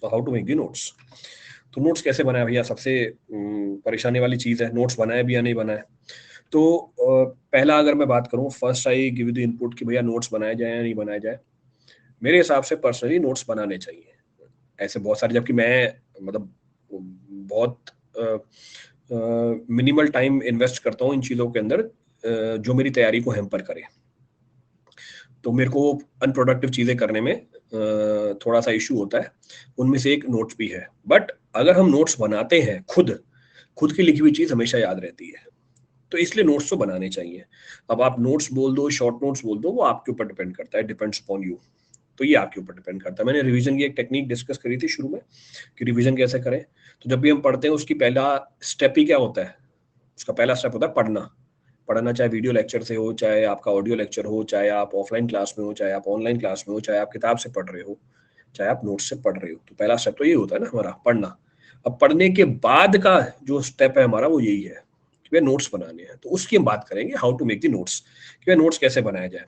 How to make the notes. तो notes कैसे बनाए भैया, सबसे परेशानी वाली चीज है, नोट्स बनाए भी या नहीं बनाए। तो पहला अगर मैं बात करूं, first I give you the input कि भैया नोट्स बनाए जाए या नहीं बनाए जाए। मेरे हिसाब से पर्सनली नोट्स बनाने चाहिए। ऐसे बहुत सारे, जबकि मैं मतलब बहुत मिनिमल टाइम इन्वेस्ट करता हूँ इन चीज़ों के अंदर जो मेरी तैयारी को हैम्पर करे। तो मेरे को अनप्रोडक्टिव चीज़ें करने में थोड़ा सा इशू होता है, उनमें से एक नोट्स भी है। बट अगर हम नोट्स बनाते हैं खुद की लिखी हुई चीज़ हमेशा याद रहती है, तो इसलिए नोट्स तो बनाने चाहिए। अब आप नोट्स बोल दो, शॉर्ट नोट्स बोल दो, वो आपके ऊपर डिपेंड करता है, डिपेंड्स अपॉन यू। तो ये आपके ऊपर डिपेंड करता है। मैंने रिवीजन की एक टेक्निक डिस्कस करी थी शुरू में कि रिवीजन कैसे करें। तो जब भी हम पढ़ते हैं उसकी पहला स्टेप ही क्या होता है, उसका पहला स्टेप होता है पढ़ना चाहे वीडियो लेक्चर से हो, चाहे आपका ऑडियो लेक्चर हो, चाहे आप ऑफलाइन क्लास में हो, चाहे आप ऑनलाइन क्लास में हो, चाहे आप किताब से पढ़ रहे हो, चाहे आप नोट्स से पढ़ रहे हो। तो पहला स्टेप तो ये होता है ना हमारा, पढ़ना। अब पढ़ने के बाद का जो स्टेप है हमारा वो यही है कि वे नोट्स बनाने हैं। तो उसकी हम बात करेंगे, how to make the notes, कि वे नोट्स कैसे बनाया जाए।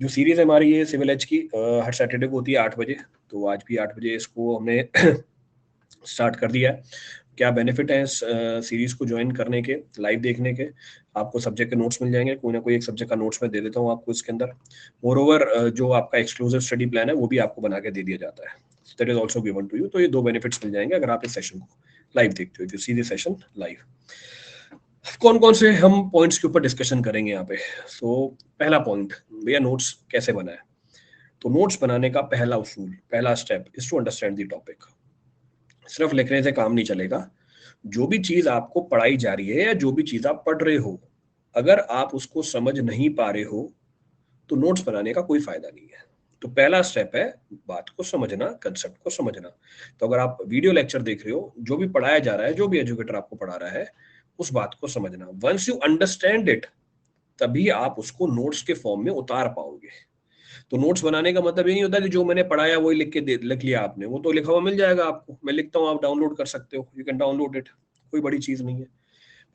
जो सीरीज है हमारी ये सिविल एज की, हर सैटरडे को होती है 8 बजे। तो आज भी 8 बजे इसको हमने स्टार्ट कर दिया है। क्या बेनिफिट है इस सीरीज को ज्वाइन करने के, लाइव देखने के। आपको सब्जेक्ट के नोट्स मिल जाएंगे, कोई ना कोई एक सब्जेक्ट का नोट्स मैं दे देता हूँ आपको इसके अंदर। मोर ओवर जो आपका एक्सक्लूसिव स्टडी प्लान है वो भी आपको बना के दे दिया जाता है, that is also given to you. तो ये 2 बेनिफिट्स मिल जाएंगे अगर आप इस सेशन को लाइव देखते हो, if you see this session live. कौन कौन से हम पॉइंट्स के ऊपर डिस्कशन करेंगे यहाँ पे। तो पहला पॉइंट, भैया नोट्स कैसे बनाए। तो नोट्स बनाने का पहला उसूल, पहला step is to understand the topic. सिर्फ लिखने से काम नहीं चलेगा। जो भी चीज आपको पढ़ाई जा रही है या जो भी चीज आप पढ़ रहे हो, अगर आप उसको समझ नहीं पा रहे हो तो नोट्स बनाने का कोई फायदा नहीं है। तो पहला स्टेप है बात को समझना, कंसेप्ट को समझना। तो अगर आप वीडियो लेक्चर देख रहे हो, जो भी पढ़ाया जा रहा है, जो भी एजुकेटर आपको पढ़ा रहा है, उस बात को समझना। वंस यू अंडरस्टैंड इट, तभी आप उसको नोट्स के फॉर्म में उतार पाओगे। तो नोट्स बनाने का मतलब ये नहीं होता कि जो मैंने पढ़ाया वही लिख लिया आपने। वो तो लिखा हुआ मिल जाएगा आपको, मैं लिखता हूँ, आप डाउनलोड कर सकते हो, यू कैन डाउनलोड इट, कोई बड़ी चीज नहीं है।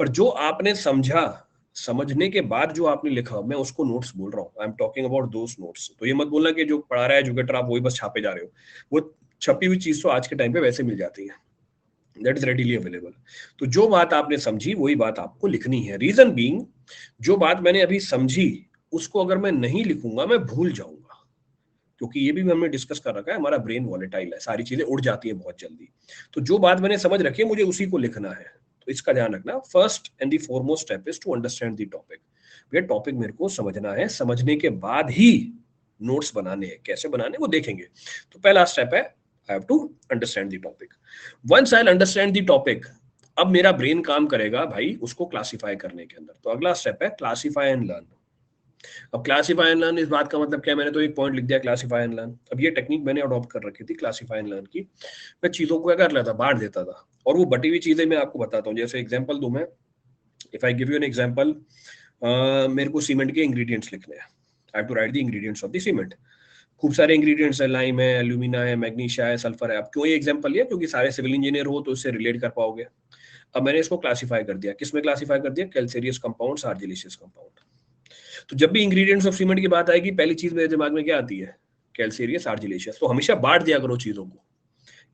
पर जो आपने समझा, समझने के बाद जो आपने लिखा, मैं उसको नोट्स बोल रहा हूँ। I am talking about those notes. तो ये मत बोलना कि जो पढ़ा रहा है एजुकेटर आप वही बस छापे जा रहे हो। वो छपी हुई चीज तो आज के टाइम पे वैसे मिल जाती है, दैट इज रेडीली अवेलेबल। तो जो बात आपने समझी वही बात आपको लिखनी है। रीजन बीइंग, जो बात मैंने अभी समझी उसको अगर मैं नहीं लिखूंगा मैं भूल जाऊंगा, क्योंकि ये भी हमने डिस्कस कर रखा है, हमारा ब्रेन वॉलेटाइल है, सारी चीजें उड़ जाती है बहुत जल्दी। तो जो बात मैंने समझ रखी है मुझे उसी को लिखना है। तो इसका ध्यान रखना, first and the foremost step is to understand the topic. ये टॉपिक मेरे को समझना है, समझने के बाद ही नोट्स बनाने हैं। कैसे बनाने वो देखेंगे। तो पहला स्टेप है, I have to understand the topic. Once I understand the topic, अब मेरा ब्रेन काम करेगा भाई उसको क्लासिफाई करने के अंदर। तो अगला स्टेप है क्लासिफाई एंड लर्न। अब क्लासीफाई एंड लर्न, इस बात का मतलब क्या है, मैंने तो एक पॉइंट लिख दिया क्लासीफाई एंड लर्न। अब ये टेक्निक मैंने अडॉप्ट कर रखी थी क्लासीफाई एंड लर्न की। मैं चीजों को क्या कर लेता, बांट देता था, और वो बटी हुई चीजें मैं आपको बताता हूँ। जैसे एग्जांपल दूं मैं, if I give you an example, मेरे को सीमेंट के इंग्रेडिएंट्स लिखने हैं। I have to write the ingredients of the cement. खूब सारे इंग्रेडिएंट्स है, लाइम है, एल्यूमिना है, मैग्नीशिया है, सल्फर है। अब क्यों ये एग्जांपल लिया, क्योंकि सारे सिविल इंजीनियर हो तो इससे रिलेट कर पाओगे। अब मैंने इसको क्लासीफाई कर दिया, किसमें क्लासीफाई कर दिया, कैल्सेरियस कंपाउंड्स, आर्जिलेशियस कंपाउंड। तो जब भी इंग्रेडिएंट्स ऑफ सीमेंट की बात आएगी, पहली चीज मेरे दिमाग में क्या आती है, कैल्सेरियस, आर्जिलेशियस। तो हमेशा बांट दिया करो चीजों को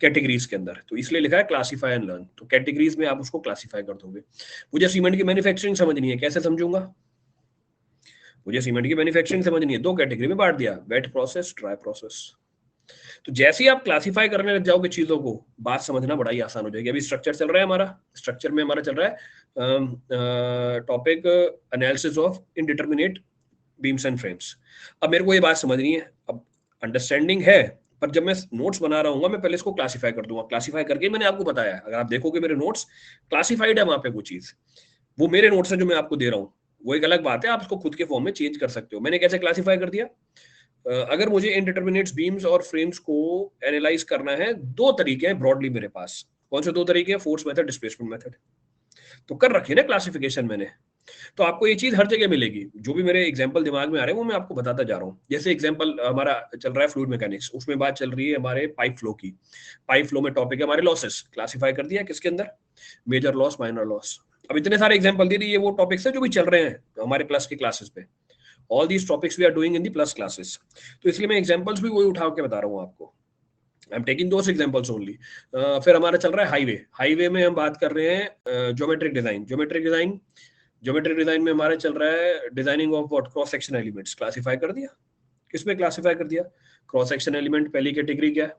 कैटेगरीज के अंदर। तो इसलिए लिखा है क्लासीफाई एंड लर्न। तो कैटेगरीज में आप उसको क्लासीफाई कर दोगे। मुझे सीमेंट की मैन्युफैक्चरिंग समझनी है, कैसे समझूंगा, मुझे सीमेंट की मैन्युफैक्चरिंग समझनी है, 2 कैटेगरी में बांट दिया, वेट प्रोसेस, ड्राई प्रोसेस। तो जैसे ही आप क्लासीफाई करने लग जाओगे चीजों को, बात समझना बड़ा ही आसान हो जाएगी। अभी स्ट्रक्चर चल रहा है हमारा, स्ट्रक्चर में हमारा चल रहा है topic analysis of indeterminate beams and frames. अब मेरे को ये बात समझनी है, अब अंडरस्टैंडिंग है, पर जब मैं नोट्स बना रहा हूँ मैं पहले इसको क्लासीफाई कर दूंगा। क्लासीफाई करके मैंने आपको बताया, अगर आप देखोगे मेरे नोट्स क्लासीफाइड है वहां पे वो चीज, वो मेरे नोट्स है जो मैं आपको दे रहा हूँ। वो एक अलग बात है, आप उसको खुद के फॉर्म में चेंज कर सकते हो। मैंने कैसे क्लासीफाई कर दिया, अगर मुझे इनडिटर्मिनेट्स बीम्स और फ्रेम्स को एनालाइज करना है, 2 तरीके हैं ब्रॉडली मेरे पास। कौन से 2 तरीके हैं, फोर्स मेथड, डिस्प्लेसमेंट मेथड। तो कर रखी है ना क्लासिफिकेशन मैंने। तो आपको ये चीज हर जगह मिलेगी। जो भी मेरे एग्जांपल दिमाग में आ रहे हैं वो मैं आपको बताता जा रहा हूँ। जैसे एग्जांपल हमारा चल रहा है फ्लूइड मैकेनिक्स, उसमें बात चल रही है हमारे पाइप फ्लो की। पाइप फ्लो में टॉपिक है हमारे लॉसेस, क्लासिफाई कर दिया किसके अंदर, मेजर लॉस, माइनर लॉस। अब इतने सारे एग्जांपल दे रही है, ये वो टॉपिक्स है जो भी चल रहे हैं हमारे प्लस के क्लासेस पे। All these topics we are doing in the plus classes. तो इसलिए मैं एग्जांपल्स भी वही उठा के बता रहा हूँ आपको। I am taking those examples only. फिर हमारा चल रहा है हाईवे। हाईवे में हम बात कर रहे हैं ज्योमेट्रिक डिजाइन। ज्योमेट्रिक डिजाइन में हमारा चल रहा है designing of what, cross section elements. Classify कर दिया, किसमें क्लासिफाई कर दिया? Cross section element. पहली कैटेगरी क्या है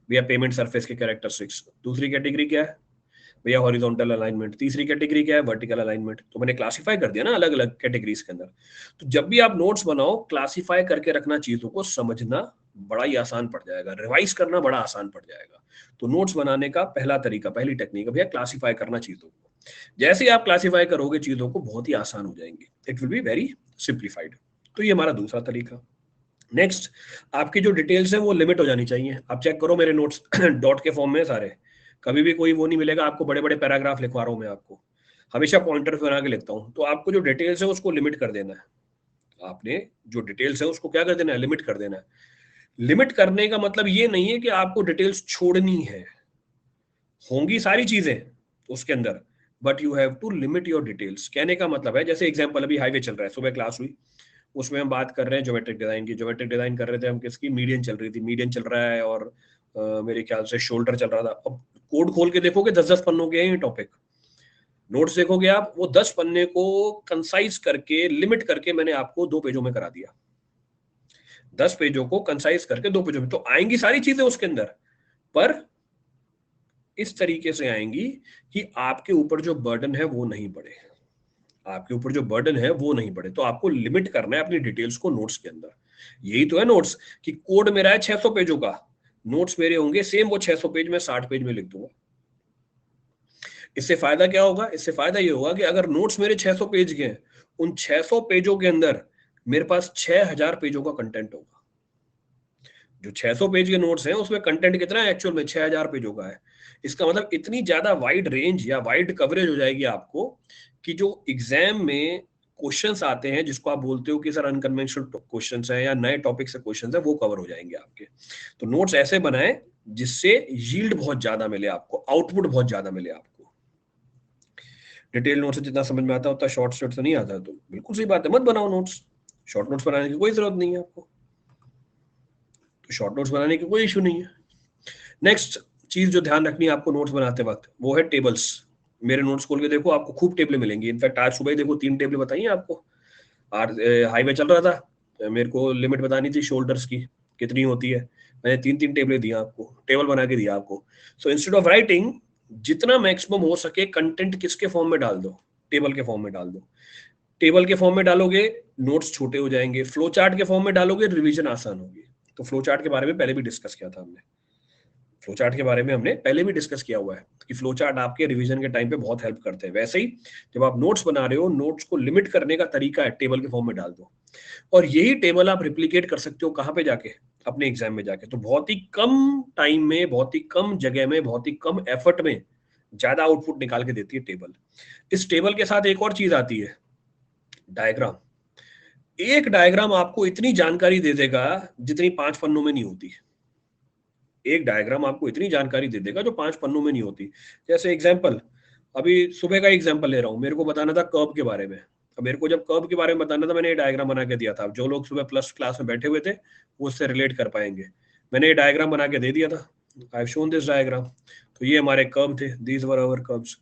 भैया? पेमेंट सरफेस के कैरेक्टरिस्टिक्स। दूसरी कैटेगरी क्या है भैया? Horizontal alignment. तीसरी कैटेगरी क्या है? Vertical alignment. तो मैंने क्लासिफाई कर दिया ना अलग अलग कैटेगरीज के अंदर। तो जब भी आप नोट्स बनाओ, क्लासिफाई करके रखना, चीजों को समझना बड़ा ही आसान पड़ जाएगा, रिवाइज करना बड़ा आसान पड़ जाएगा। तो नोट्स बनाने का पहला तरीका, पहली टेक्निक भैया क्लासिफाई करना चीजों को। जैसे ही आप क्लासिफाई करोगे चीजों को, बहुत ही आसान हो जाएंगी, it will be very simplified. तो ये हमारा दूसरा तरीका। नेक्स्ट, आपकी जो डिटेल्स है वो लिमिट हो जानी चाहिए। आप चेक करो मेरे नोट्स डॉट के फॉर्म में सारे, कभी भी कोई वो नहीं मिलेगा आपको बड़े बड़े पैराग्राफ लिखवा रहा हूं मैं आपको, हमेशा पॉइंटर्स बना के लिखता हूं। तो आपको जो डिटेल्स है उसको लिमिट कर देना है। आपने जो डिटेल्स है उसको क्या कर देना है? लिमिट कर देना है। लिमिट करने का मतलब ये नहीं है कि आपको डिटेल्स छोड़नी है, होंगी सारी चीजें उसके अंदर, but you have to limit your details. कहने का मतलब है, जैसे एग्जांपल अभी हाईवे चल रहा है, सुबह क्लास हुई, उसमें हम बात कर रहे हैं ज्योमेट्रिक डिजाइन की। ज्योमेट्रिक डिजाइन कर रहे थे हम किसकी? मीडियन चल रही थी, मीडियन चल रहा है, और मेरे ख्याल से शोल्डर चल रहा था। अब कोड खोल के देखोगे 10-10 पन्नों के हैं ये टॉपिक। नोट्स देखोगे आप, वो 10 पन्ने को कंसाइज करके, लिमिट करके मैंने आपको 2 पेजों में करा दिया। 10 पेजों को कंसाइज करके 2 पेजों में, तो आएंगी सारी चीजें उसके अंदर, पर इस तरीके से आएंगी कि आपके ऊपर जो बर्डन है वो नहीं बढ़े। आपके ऊपर जो बर्डन है वो नहीं बढ़े। तो आपको लिमिट करना है अपनी डिटेल्स को नोट्स के अंदर। यही तो है नोट्स, कि कोड मेरा है 600 पेजों का, नोट्स मेरे होंगे सेम वो 600 पेज में 60 पेज में लिख दूंगा। इससे फायदा क्या होगा? इससे फायदा ये होगा कि अगर नोट्स मेरे 600 पेज के हैं, उन 600 पेजों के अंदर मेरे पास 6000 पेजों का कंटेंट होगा। जो 600 पेज के नोट्स हैं उसमें कंटेंट कितना है? एक्चुअल में 6000 पेजों का है। इसका मतलब इतनी ज्यादा वाइड रेंज या वाइड कवरेज हो जाएगी आपको, कि जो एग्जाम में क्वेश्चंस आते हैं, जिसको आप बोलते हो कि सर अनकन्वेंशनल क्वेश्चंस हैं या नए टॉपिक से क्वेश्चंस हैं, वो कवर हो जाएंगे आपके। तो नोट्स ऐसे बनाएं जिससे यील्ड बहुत ज्यादा मिले आपको, आउटपुट बहुत ज्यादा मिले आपको। डिटेल नोट्स जितना समझ में आता है उतना शॉर्ट नोट्स नहीं आता, तो बिल्कुल सही बात है, मत बनाओ नोट्स। शॉर्ट नोट्स बनाने की कोई जरूरत नहीं है आपको, तो शॉर्ट नोट्स बनाने की कोई इशू नहीं है। नेक्स्ट चीज जो ध्यान रखनी है आपको नोट्स बनाते वक्त, वो है टेबल्स। मेरे नोट्स खोल के देखो, आपको खूब टेबलें मिलेंगी। इनफैक्ट आज सुबह ही देखो 3 टेबलें बताई हैं आपको। हाईवे चल रहा था, मेरे को लिमिट बतानी थी शोल्डर्स की कितनी होती है, मैंने 3-3 टेबलें दी आपको, टेबल बना के दिया आपको। सो इंस्टेड ऑफ राइटिंग, जितना मैक्सिमम हो सके कंटेंट किसके फॉर्म में डाल दो? टेबल के फॉर्म में डाल दो। टेबल के फॉर्म में डालोगे नोट्स छोटे हो जाएंगे, फ्लो चार्ट के फॉर्म में डालोगे रिवीजन आसान होगी। तो फ्लो चार्ट के बारे में पहले भी डिस्कस किया था हमने, फ्लो चार्ट के बारे में हमने पहले भी डिस्कस किया हुआ है कि फ्लो चार्ट आपके रिवीजन के टाइम पे बहुत हेल्प करते हैं। वैसे ही जब आप नोट्स बना रहे हो, नोट्स को लिमिट करने का तरीका है टेबल के फॉर्म में डाल दो, और यही टेबल आप रिप्लिकेट कर सकते हो कहाँ पे जाके? अपने एग्जाम में जाके। तो बहुत ही कम टाइम में, बहुत ही कम जगह में, बहुत ही कम एफर्ट में ज्यादा आउटपुट निकाल के देती है टेबल। इस टेबल के साथ एक और चीज आती है, डायग्राम। एक डायग्राम आपको इतनी जानकारी दे देगा जितनी 5 पन्नों में नहीं होती। एक डायग्राम आपको इतनी जानकारी दे देगा जो 5 पन्नों में नहीं होती। जैसे एग्जांपल, अभी सुबह का एग्जांपल ले रहा हूँ, मेरे को बताना था कर्व के बारे में। अब मेरे को जब कर्व के बारे में बताना था, मैंने ये डायग्राम बना के दिया था। जो लोग सुबह प्लस क्लास में बैठे हुए थे वो उससे रिलेट कर पाएंगे। मैंने ये डायग्राम बना के दे दिया था, I have shown this diagram. तो ये हमारे कर्व थे, दीज वर आवर कर्व्स।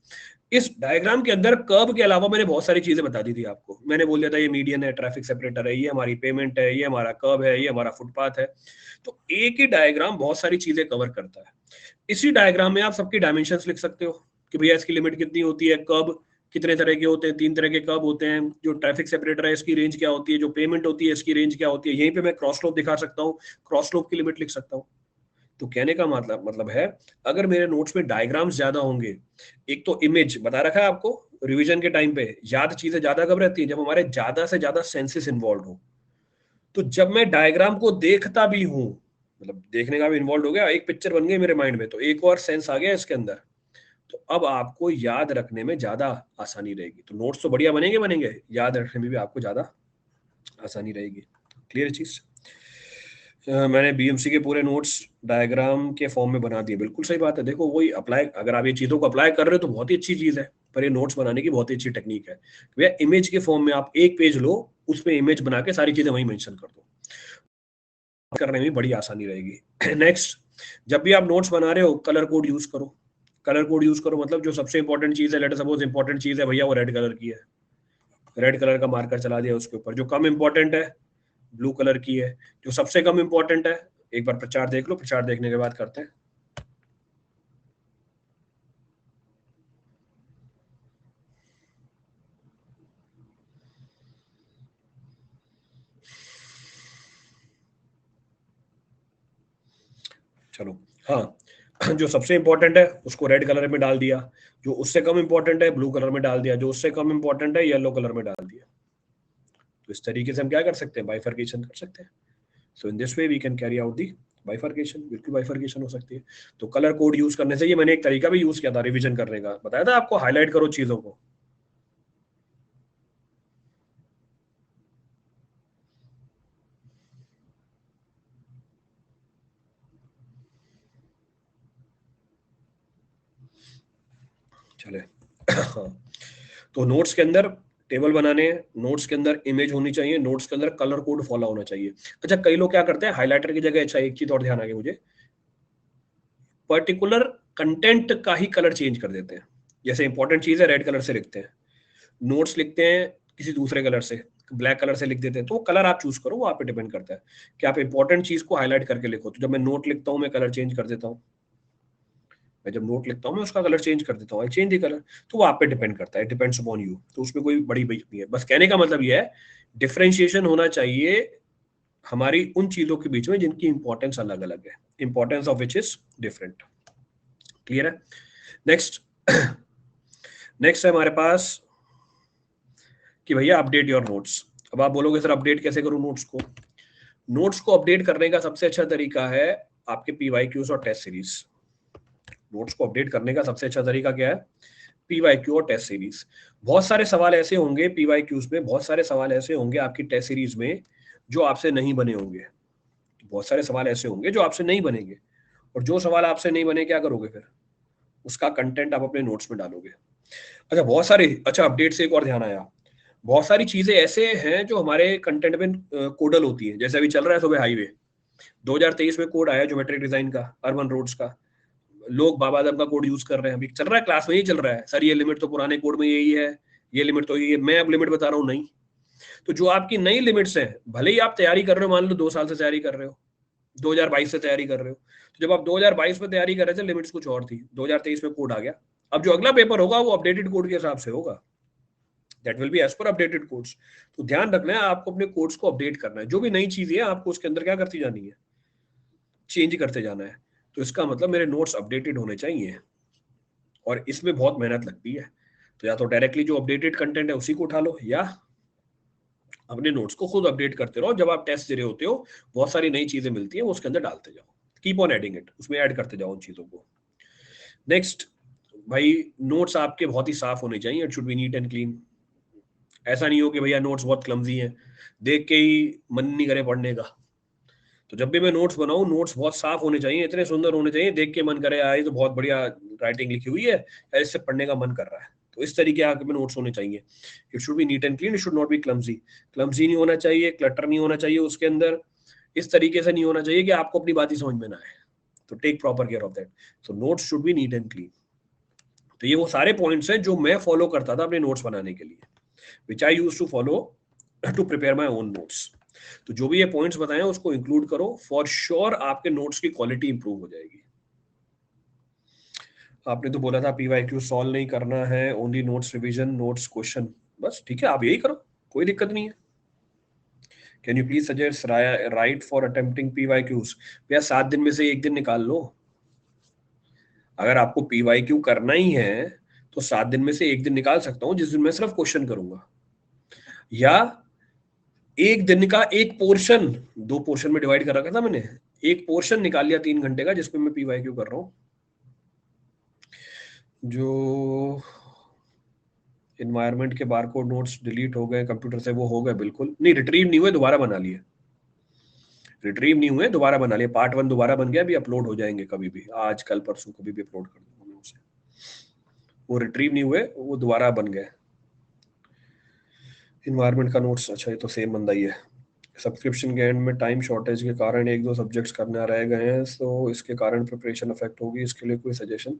इस डायग्राम के अंदर कर्व के अलावा मैंने बहुत सारी चीजें बता दी थी आपको। मैंने बोल दिया था ये मीडियन है, ट्रैफिक सेपरेटर है, ये हमारी पेमेंट है, ये हमारा कर्व है, ये हमारा फुटपाथ है। तो एक ही डायग्राम बहुत सारी चीजें कवर करता है। इसी डायग्राम में आप सबकी डायमेंशंस लिख सकते हो कि भैया इसकी लिमिट कितनी होती है, कर्व कितने तरह के होते हैं, 3 तरह के कर्व होते हैं, जो ट्रैफिक सेपरेटर है इसकी रेंज क्या होती है, जो पेमेंट होती है इसकी रेंज क्या होती है। यहीं पे मैं क्रॉस स्लोप दिखा सकता हूँ, क्रॉस स्लोप की लिमिट लिख सकता हूँ। तो कहने का मतलब है, अगर मेरे नोट्स में डायग्राम्स ज्यादा होंगे, एक तो इमेज बता रखा है आपको, रिवीजन के टाइम पे याद चीजें ज्यादा कब रहती है? जब हमारे ज्यादा से ज्यादा सेंसेस इन्वॉल्व हो। तो जब मैं डायग्राम को देखता भी हूं, मतलब देखने का भी इन्वॉल्व हो गया, एक पिक्चर बन गई मेरे माइंड में, तो एक और सेंस आ गया इसके अंदर। तो अब आपको याद रखने में ज्यादा आसानी रहेगी। तो नोट्स तो बढ़िया बनेंगे, याद रखने में भी आपको ज्यादा आसानी रहेगी। क्लियर चीज? मैंने बीएमसी के पूरे नोट्स डायग्राम के फॉर्म में बना दिए, बिल्कुल सही बात है। देखो वही अप्लाई, अगर आप ये चीजों को अप्लाई कर रहे हो तो बहुत ही अच्छी चीज है, पर ये नोट्स बनाने की बहुत ही अच्छी टेक्निक है। भैया इमेज के फॉर्म में आप एक पेज लो, उसमें इमेज बना के सारी चीजें वहीं मेंशन कर दो, करने में बड़ी आसानी रहेगी। नेक्स्ट, जब भी आप नोट्स बना रहे हो कलर कोड यूज करो। कलर कोड यूज करो मतलब जो सबसे इंपॉर्टेंट चीज है, लेट सपोज इंपॉर्टेंट चीज है भैया वो रेड कलर की है, रेड कलर का मार्कर चला दिया उसके ऊपर। जो कम इंपॉर्टेंट है ब्लू कलर की है। जो सबसे कम इंपॉर्टेंट है, एक बार प्रचार देख लो, प्रचार देखने के बाद करते हैं। चलो हाँ, जो सबसे इंपॉर्टेंट है उसको रेड कलर में डाल दिया, जो उससे कम इंपॉर्टेंट है ब्लू कलर में डाल दिया, जो उससे कम इंपॉर्टेंट है येलो कलर में डाल दिया। तो इस तरीके से हम क्या कर सकते हैं, बाइफर्केशन कर सकते हैं। So in this way we can carry out the bifurcation. बिल्कुल बाइफर्केशन हो सकती है। तो कलर कोड यूज करने से, ये मैंने एक तरीका भी यूज किया था रिवीजन करने का, बताया था आपको, हाईलाइट करो चीजों को। चले हाँ, तो नोट्स के अंदर टेबल बनाने हैं, नोट्स के अंदर इमेज होनी चाहिए, नोट्स के अंदर कलर कोड फॉलो होना चाहिए। अच्छा, कई लोग क्या करते हैं हाइलाइटर की जगह, अच्छा एक चीज और ध्यान आ गई मुझे, पर्टिकुलर कंटेंट का ही कलर चेंज कर देते हैं। जैसे इंपॉर्टेंट चीज है रेड कलर से लिखते हैं, नोट्स लिखते हैं किसी दूसरे कलर से, ब्लैक कलर से लिख देते हैं। तो वो कलर आप चूज करो, वो आप पे डिपेंड करता है कि आप इंपॉर्टेंट चीज को हाईलाइट करके लिखो। तो जब मैं नोट लिखता हूँ मैं कलर चेंज कर देता हूँ, मैं जब नोट लिखता हूँ मैं उसका कलर चेंज कर देता हूँ, आई चेंज द कलर। तो वो आप पे डिपेंड करता है, डिपेंड्स अपॉन यू। तो उसमें कोई बड़ी बात नहीं है। बस कहने का मतलब ये है, डिफरेंशिएशन होना चाहिए हमारी उन चीजों के बीच में जिनकी इंपॉर्टेंस अलग अलग है, importance of which is different. Clear है? नेक्स्ट नेक्स्ट है हमारे पास कि भैया अपडेट योर नोट्स। अब आप बोलोगे सर अपडेट कैसे करूं नोट्स को? नोट्स को अपडेट करने का सबसे अच्छा तरीका है आपके पीवाईक्यूज और टेस्ट सीरीज। नोट्स को अपडेट करने का सबसे अच्छा तरीका क्या है? पीवाईक्यू और टेस्ट सीरीज। बहुत सारे सवाल ऐसे होंगे पीवाईक्यूज में, बहुत सारे सवाल ऐसे होंगे आपकी टेस्ट सीरीज में जो आपसे नहीं बने होंगे। बहुत सारे सवाल ऐसे होंगे जो आपसे नहीं बनेंगे, और जो सवाल आपसे नहीं बने क्या करोगे फिर? उसका कंटेंट आप अपने नोट्स में डालोगे। अच्छा बहुत सारे, अच्छा अपडेट से एक और ध्यान आया, बहुत सारी चीजें ऐसे हैं जो हमारे कंटेंट में कोडल होती हैं। जैसे अभी चल रहा है सुबह हाईवे, 2023 में कोड आया ज्योमेट्रिक डिजाइन का, अर्बन रोड्स का। लोग बाबा आदम का कोड यूज कर रहे हैं, अभी चल रहा है क्लास में, ही चल रहा है सर ये लिमिट तो पुराने कोड में यही है, ये लिमिट तो यही है। मैं अब लिमिट बता रहा हूँ नहीं। तो जो आपकी नई लिमिट्स हैं, भले ही आप तैयारी कर रहे हो, मान लो 2 साल से तैयारी कर रहे हो, 2022 से तैयारी कर रहे हो, तो जब आप 2022 में तैयारी कर रहे थे लिमिट्स कुछ और थी, 2023 में कोड आ गया। अब जो अगला पेपर होगा वो अपडेटेड कोड के हिसाब से होगा, that will be as per updated codes. तो ध्यान रखना है आपको अपने कोड्स को अपडेट करना है। जो भी नई चीजें हैं आपको उसके अंदर क्या करती जानी है, चेंज करते जाना है। तो इसका मतलब मेरे नोट्स अपडेटेड होने चाहिए, और इसमें बहुत मेहनत लगती है। तो या तो डायरेक्टली जो अपडेटेड कंटेंट है उसी को उठा लो, या अपने नोट्स को खुद अपडेट करते रहो। जब आप टेस्ट दे रहे होते हो बहुत सारी नई चीजें मिलती है, वो उसके अंदर डालते जाओ, कीप ऑन एडिंग इट, उसमें ऐड करते जाओ उन चीजों को। नेक्स्ट भाई, नोट्स आपके बहुत ही साफ होने चाहिए, it should be neat and clean. ऐसा नहीं हो कि भैया नोट्स बहुत क्लमजी हैं, देख के ही मन नहीं करे पढ़ने का। तो जब भी मैं नोट्स बनाऊं, नोट्स बहुत साफ होने चाहिए, इतने सुंदर होने चाहिए, देख के मन करे यार ये तो बहुत बढ़िया राइटिंग लिखी हुई है, इससे पढ़ने का मन कर रहा है। तो इस तरीके आपके नोट्स होने चाहिए। It should be neat and clean, it should not be clumsy. Clumsy नहीं होना चाहिए, क्लटर नहीं होना चाहिए उसके अंदर, इस तरीके से नहीं होना चाहिए कि आपको अपनी बात ही समझ में ना आए। तो take proper care of that. So notes should be neat and clean. तो ये वो सारे पॉइंट्स हैं जो मैं फॉलो करता था अपने नोट्स बनाने के लिए, which I use to follow to prepare my own notes. तो जो भी ये पॉइंट्स बताए हैं उसको इंक्लूड करो, फॉर श्योर आपके नोट्स की क्वालिटी इंप्रूव हो जाएगी। आपने तो बोला था पीवाईक्यू सॉल्व नहीं करना है, only notes revision, notes question. बस ठीक है, आप यही करो, कोई दिक्कत नहीं है। Can you please suggest right for attempting PYQs? भैया 7 दिन में से एक दिन निकाल लो। अगर आपको पीवाईक्यू करना ही है तो 7 दिन में से एक दिन निकाल सकता हूँ जिस दिन मैं सिर्फ क्वेश्चन करूंगा, या एक दिन का एक पोर्शन, 2 पोर्शन में डिवाइड कर रखा था मैंने, एक पोर्शन निकाल लिया 3 घंटे का जिसपे मैं पीवाईक्यू कर रहा हूँ। जो इन्वायरमेंट के बारकोड नोट्स डिलीट हो गए कंप्यूटर से, वो हो गए बिल्कुल नहीं, रिट्रीव नहीं हुए, दोबारा बना लिए। रिट्रीव नहीं हुए, दोबारा बना लिए। पार्ट 1 दोबारा बन गया, अभी अपलोड हो जाएंगे कभी भी, आज कल परसों कभी भी अपलोड कर दूंगा मैं उसे। वो रिट्रीव नहीं हुए, वो दोबारा बन गए। इन्वायरमेंट का नोट्स, अच्छा ये तो सेम बंदा ही है। सब्सक्रिप्शन के एंड में टाइम शॉर्टेज के कारण 1-2 सब्जेक्ट्स करना रह गए हैं, तो इसके कारण प्रिपरेशन अफेक्ट होगी, इसके लिए कोई सजेशन?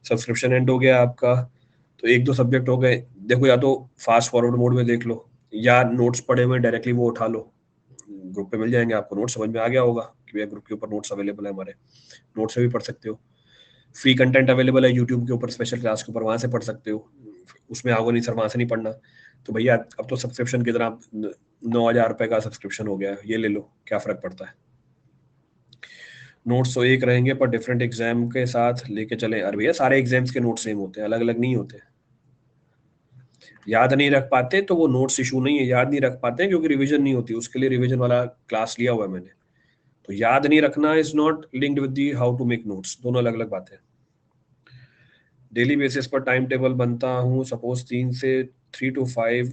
सब्सक्रिप्शन एंड हो गया आपका, तो 1-2 सब्जेक्ट हो गए। देखो, या तो फास्ट फॉरवर्ड मोड में देख लो, या नोट्स पड़े हुए डायरेक्टली वो उठा लो, ग्रुप पे मिल जाएंगे आपको, नोट्स समझ में आ गया होगा कि भैया ग्रुप के ऊपर नोट्स अवेलेबल है हमारे, नोट्स से भी पढ़ सकते हो। फ्री कंटेंट अवेलेबल है यूट्यूब के ऊपर, स्पेशल क्लास के ऊपर, वहां से पढ़ सकते हो। उसमें आओगे नहीं सर, वहां से नहीं पढ़ना, तो भैया अब तो सब्सक्रिप्शन की तरह 9,000 रुपए का सब्सक्रिप्शन हो गया है, ये ले लो, क्या फर्क पड़ता है। नोट्स तो एक रहेंगे पर डिफरेंट एग्जाम के साथ लेके चले। अरे भैया सारे एग्जाम्स के नोट्स सेम होते हैं, अलग अलग नहीं होते। याद नहीं रख पाते तो वो नोट्स इशू नहीं है, याद नहीं रख पाते क्योंकि रिवीजन नहीं होती, उसके लिए रिवीजन वाला क्लास लिया हुआ है मैंने। तो याद नहीं रखना is not linked with the how to make notes, दोनों अलग अलग बातें। डेली बेसिस पर टाइम टेबल बनता हूँ, सपोज 3 से 5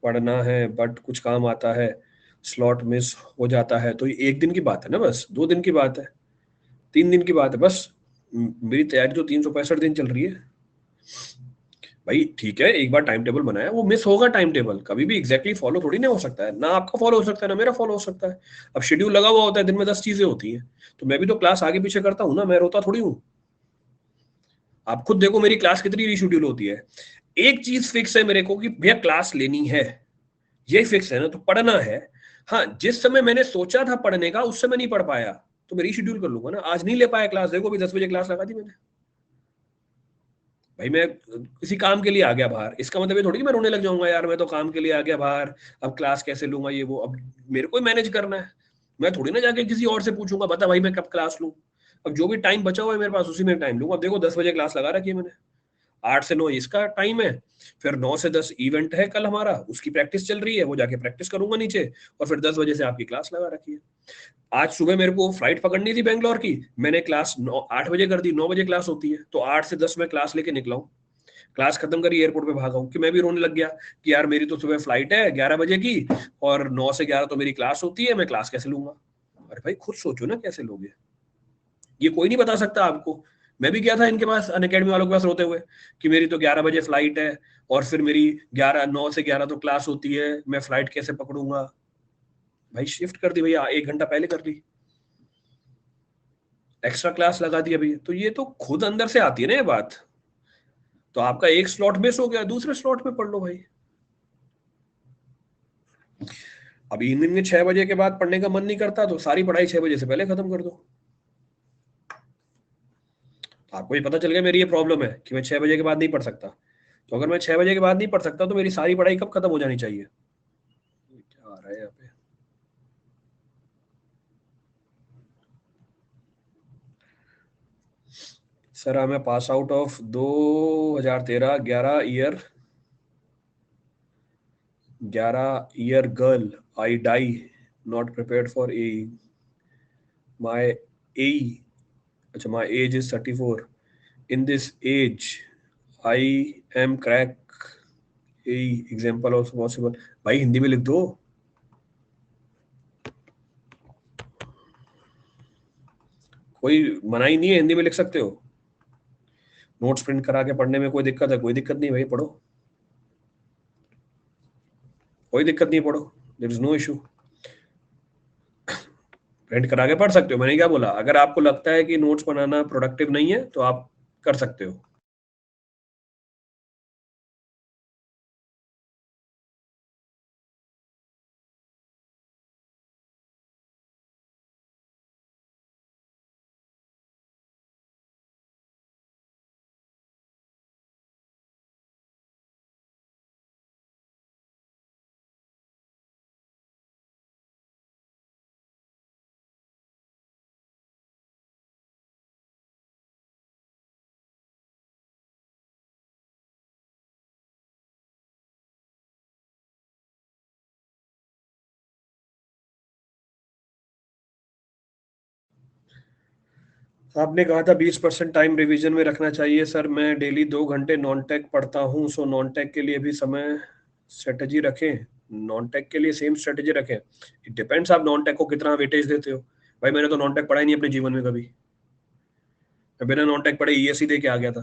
पढ़ना है, बट कुछ काम आता है, स्लॉट मिस हो जाता है, तो ये 1 दिन की बात है ना, बस 2 दिन की बात है, 3 दिन की बात है बस। मेरी तैयारी तो 365 दिन चल रही है भाई। ठीक है, एक बार टाइम टेबल बनाया, वो मिस होगा टाइम टेबल, कभी भी एग्जैक्टली फॉलो थोड़ी ना हो सकता है, ना आपका फॉलो हो सकता है ना मेरा फॉलो हो सकता है। अब शेड्यूल लगा हुआ होता है, दिन में 10 चीजें होती हैं, तो मैं भी तो क्लास आगे पीछे करता हूँ ना, मैं रोता थोड़ी हूँ। आप खुद देखो मेरी क्लास कितनी रीशेड्यूल होती है। एक चीज फिक्स है मेरे को कि भैया क्लास लेनी है, ये फिक्स है ना, तो पढ़ना है। हाँ, जिस समय मैंने सोचा था पढ़ने का उस समय नहीं पढ़ पाया, तो मैं रीशेड्यूल कर लूंगा ना। आज नहीं ले पाया क्लास, देखो अभी 10 बजे क्लास लगा दी मैंने। भाई मैं किसी काम के लिए आ गया बाहर, इसका मतलब ये थोड़ी कि मैं रोने लग जाऊंगा, यार मैं तो काम के लिए आ गया बाहर, अब क्लास कैसे लूंगा ये वो। अब मेरे को ही मैनेज करना है, मैं थोड़ी ना जाके किसी और से पूछूंगा बता भाई मैं कब क्लास लूं। अब जो भी टाइम बचा हुआ है मेरे पास उसी में टाइम लूंगा। अब देखो 10 बजे क्लास लगा रखी है मैंने, 8 से 9 इसका टाइम है, फिर 9 से 10 इवेंट है कल हमारा, उसकी प्रैक्टिस चल रही है, वो जाके प्रैक्टिस करूंगा नीचे, और फिर 10 बजे से आपकी क्लास लगा रखी है। आज सुबह मेरे को फ्लाइट पकड़नी थी बैंगलोर की, मैंने क्लास 8 बजे कर दी, 9 बजे क्लास होती है, तो 8 से 10 में क्लास लेके निकला हूँ। क्लास खत्म करी एयरपोर्ट पे भागा हूँ कि मैं भी रोने लग गया कि यार मेरी तो सुबह फ्लाइट है 11 बजे की, और 9 से 11 तो मेरी क्लास होती है, मैं क्लास कैसे लूंगा। अरे भाई खुद सोचो ना कैसे लोगे, ये कोई नहीं बता सकता आपको। मैं भी गया था इनके पास, अनअकैडमी वालों के पास रोते हुए कि मेरी तो 11 बजे फ्लाइट है, और फिर मेरी 9 से 11 तो क्लास होती है, मैं फ्लाइट कैसे पकड़ूंगा। भाई शिफ्ट कर दी भैया, 1 घंटा पहले कर ली, एक्स्ट्रा क्लास लगा दी अभी। तो ये तो खुद अंदर से आती है ना ये बात। तो आपका एक स्लॉट मिस हो गया, दूसरे स्लॉट में पढ़ लो भाई। अब इवनिंग में 6 बजे के बाद पढ़ने का मन नहीं करता, तो सारी पढ़ाई 6 बजे से पहले खत्म कर दो। तो आपको ये पता चल गया मेरी ये प्रॉब्लम है कि मैं 6 बजे के बाद नहीं पढ़ सकता। तो अगर मैं 6 बजे के बाद नहीं पढ़ सकता तो मेरी सारी पढ़ाई कब खत्म हो जानी चाहिए। क्या आ रहा है यहाँ पे? सर मैं pass out of 2013 11 year girl, I did not prepared for a my a. अच्छा, my age is 34, in this age I am crack a example also possible. भाई हिंदी में लिख दो, कोई मनाही नहीं है, हिंदी में लिख सकते हो। नोट्स प्रिंट करा के पढ़ने में कोई दिक्कत है? कोई दिक्कत नहीं भाई, पढ़ो, कोई दिक्कत नहीं, पढ़ो, there is no issue. Print करा के पढ़ सकते हो, मैंने क्या बोला। अगर आपको लगता है कि नोट्स बनाना प्रोडक्टिव नहीं है तो आप कर सकते हो। आपने कहा था 20% टाइम रिवीजन में रखना चाहिए। सर मैं डेली 2 घंटे नॉन टेक पढ़ता हूँ, सो नॉन टेक के लिए भी समय स्ट्रेटेजी रखें? नॉन टेक के लिए सेम स्ट्रेटेजी रखें? इट डिपेंड्स आप नॉन टेक को कितना वेटेज देते हो। भाई मैंने तो नॉन टेक पढ़ा ही नहीं अपने जीवन में कभी, मैं बिना नॉन टेक पढ़े ईएससी दे के आ गया था।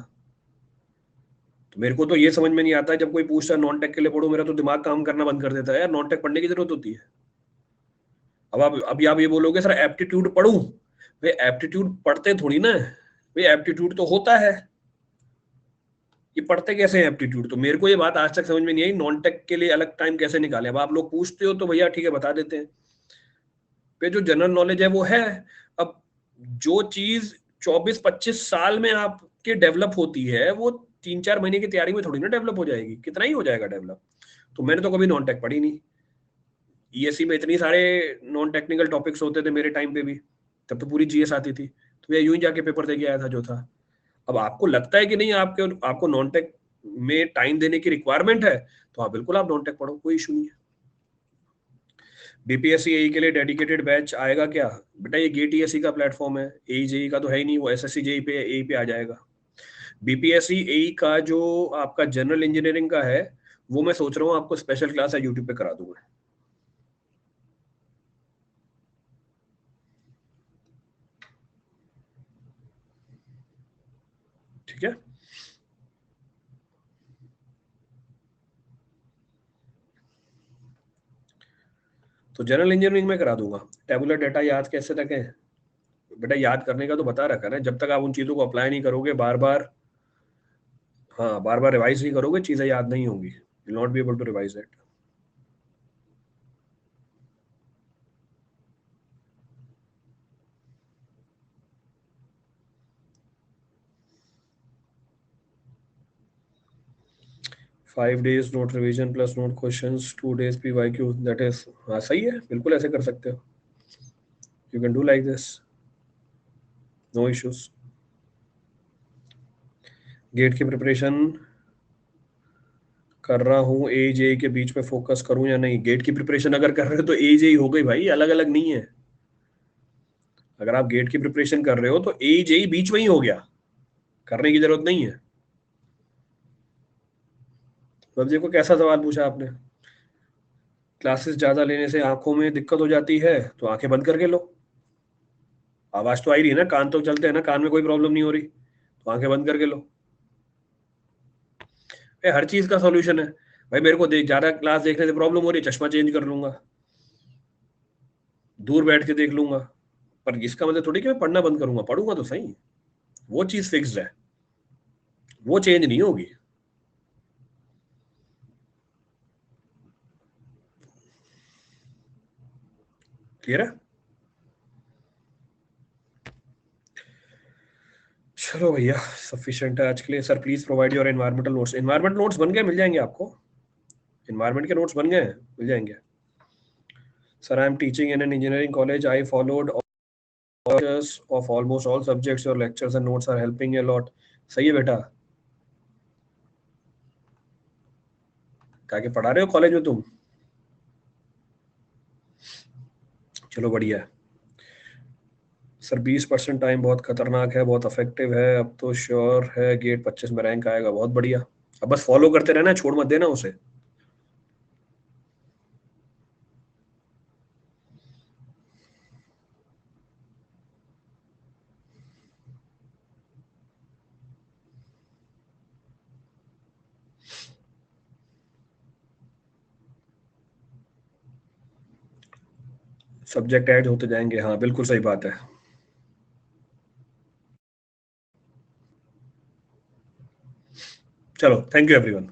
तो मेरे को तो ये समझ में नहीं आता है, जब कोई पूछता है नॉन टेक के लिए पढ़ो, मेरा तो दिमाग काम करना बंद कर देता है। यार नॉन टेक पढ़ने की जरूरत होती है? अब आप अभी आप ये बोलोगे सर एप्टीट्यूड पढ़ूं, भाई एप्टीट्यूड पढ़ते थोड़ी ना, भाई एप्टीट्यूड तो होता है, ये पढ़ते कैसे हैं एप्टीट्यूड? तो मेरे को ये बात आज तक समझ में नहीं आई, नॉन टेक के लिए अलग टाइम कैसे निकाले। अब आप लोग पूछते हो तो भैया ठीक है बता देते हैं, पे जो जनरल नॉलेज है वो है। अब जो चीज 24-25 साल में आपके डेवलप होती है वो 3-4 महीने की तैयारी में थोड़ी ना डेवलप हो जाएगी, कितना ही हो जाएगा डेवलप। तो मैंने तो कभी नॉन टेक पढ़ी नहीं, ईएससी में इतनी सारे नॉन टेक्निकल टॉपिक्स होते थे मेरे टाइम पे भी, तब तो पूरी जीएस आती थी, तो मैं यूं ही जाके पेपर दे के आया था जो था। अब आपको लगता है कि नहीं आपको नॉन टेक में टाइम देने की रिक्वायरमेंट है, तो हाँ बिल्कुल आप नॉन टेक पढ़ो, कोई इशू नहीं है। बीपीएससी एई के लिए डेडिकेटेड बैच आएगा क्या? बेटा ये गेट ईएससी का प्लेटफॉर्म है, एई जेई का तो है ही नहीं, वो एसएससी जेई पे एई पे आ जाएगा। बीपीएससी एई का जो आपका जनरल इंजीनियरिंग का है, वो मैं सोच रहा हूँ आपको स्पेशल क्लास है यूट्यूब पे करा दूंगा। ठीक है, तो जनरल इंजीनियरिंग में करा दूंगा। टेबुलर डेटा याद कैसे रखें? बेटा याद करने का तो बता रखा है ना, जब तक आप उन चीजों को अप्लाई नहीं करोगे बार बार, हाँ बार बार रिवाइज नहीं करोगे, चीजें याद नहीं होंगी, will not be able to revise it. 5 days note revision plus note questions, 2 days PYQ, that is, हाँ सही है, बिल्कुल ऐसे कर सकते हो, you can do like this, no issues. GATE की प्रिपरेशन कर रहा हूँ, ए जे के बीच में फोकस करूँ या नहीं? गेट की प्रिपरेशन अगर कर रहे हो तो ए जे हो गई भाई, अलग अलग नहीं है। अगर आप गेट की प्रिपरेशन कर रहे हो तो ए जे बीच में ही हो गया, करने की जरूरत नहीं है। तो अब देखो कैसा सवाल पूछा आपने, क्लासेस ज्यादा लेने से आंखों में दिक्कत हो जाती है, तो आंखें बंद करके लो। आवाज तो आ ही रही है ना, कान तो चलते हैं ना, कान में कोई प्रॉब्लम नहीं हो रही, तो आंखें बंद करके लो। हर चीज का सॉल्यूशन है भाई, मेरे को देख ज्यादा क्लास देखने से प्रॉब्लम हो रही है, चश्मा चेंज कर लूंगा, दूर बैठ के देख लूंगा, पर इसका मतलब थोड़ी कि मैं पढ़ना बंद करूंगा, पढ़ूंगा तो सही, वो चीज फिक्स्ड है, वो चेंज नहीं होगी। क्लियर है? चलो भैया सफिशिएंट है आज के लिए। Sir please provide your environmental notes. Environmental notes बन गए, मिल जाएंगे आपको, एनवायरमेंट के नोट्स बन गए हैं, मिल जाएंगे। Sir I am teaching in an engineering college, I followed of almost all subjects, your lectures and notes are helping a lot। सही है बेटा, क्या के पढ़ा रहे हो कॉलेज में तुम? चलो बढ़िया है। सर 20% टाइम बहुत खतरनाक है, बहुत अफेक्टिव है, अब तो श्योर है गेट 25 में रैंक आएगा, बहुत बढ़िया। अब बस फॉलो करते रहना, छोड़ मत देना उसे। सब्जेक्ट ऐड होते जाएंगे, हाँ बिल्कुल सही बात है। चलो थैंक यू एवरीवन।